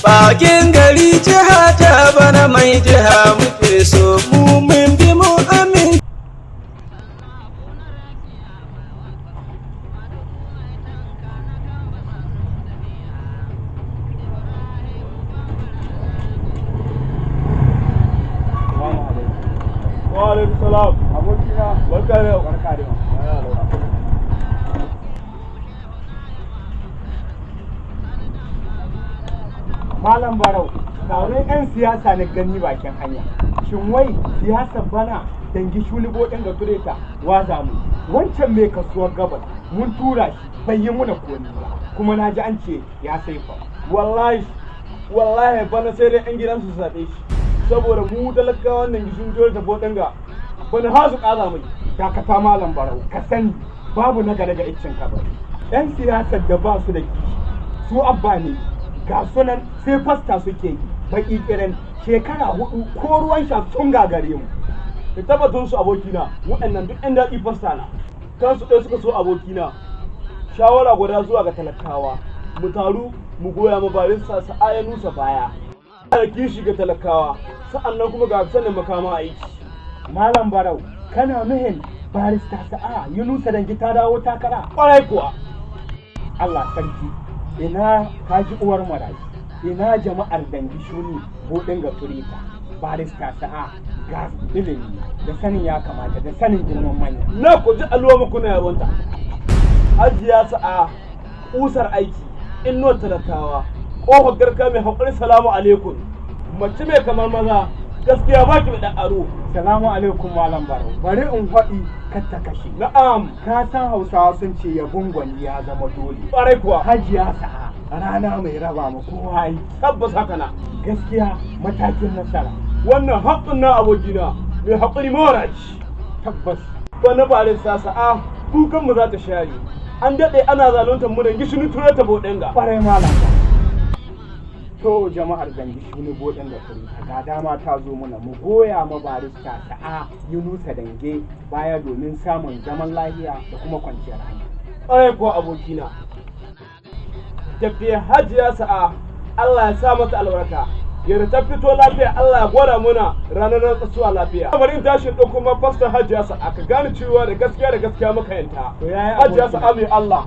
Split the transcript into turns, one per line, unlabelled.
Bakin gari jiha ta bana mai jiha muke so mu mun bi mu amin.
Wa alaikum salam. Abokina barka da yau. Barka da yau. Malam Barau, taron 'yan siyasa na gani bakin hanya. Shin wai siyasar bana dangi shulibo ɗin ga tureta waza mu. Wancan mai kasuwar gabas mun tura shi bai yi muna komi ba. Kuma na ji an ce ya saifa. Wallahi bana sai dai 'yan gidansu su zaɓe shi. Saboda mu talakawan nan sun jore ta boɗin ga bana hasu ƙaza mai. Dakata Malam Barau, ka sani babu na daga iccen kabari. 'Yan siyasar da ba su da kishi su abba ne. Ga sunan sai fasta suke yi baki kiran shekara 4 ko ruwan sha sun gagare mu da tabbatun su abokina waɗannan duk ɗan daɗi fasta na kansu ɗaya suka so abokina shawara guda zuwa ga talakawa mu taru mu goya ma barista sa'a nusa baya da kishi ga talakawa sa'annan kuma ga sanin makama aiki. Malam Barau kana nuhin barista sa'a yunusa dangi ta dawo takara kwarai kuwa. Allah sarki ina kaji uwar marayi ina jama'ar dangi shuni buɗin ga turita barista sa'a ga ilimi da sanin ya kamata da sanin girman manya na ku ji alwa muku na yabonta hajiya sa'a kusar aiki inno talakawa ƙofar garka mai haƙuri salamu alaikum mace mai kamar maza gaskiya ba ki da aro. Salamu alaikum Malam Barau. Bari in faɗi kar ta kashe. Na'am. Ka san Hausawa sun ce yabon gwani ya zama dole. Ƙwarai kuwa. Hajiya sa'a rana mai raba ma kowa yi. Tabbas haka na. Gaskiya matakin nasara. Wannan haƙƙin na abokina mai haƙuri mawaraci. Tabbas. Wani barista sa'a kukan mu za ta share. An daɗe ana zaluntar mu da gishiri tura ta boɗenga. Ƙwarai Malam. To jama'ar dangi shuni boɗin da kuri ga dama ta zo mana mu goya ma barista sa'a yunusa dange baya domin samun zaman lafiya da kuma kwanciyar hanya. Ƙwarai ko abokina tafiya hajiya sa'a Allah ya sa mata albarka yadda ta fito lafiya Allah ya gwada muna ranar kasuwa lafiya. Bari in tashi ɗauko kuma fastar hajiya sa'a ka gane cewa da gaskiya muka yanta. Hajiya sa'a mai Allah.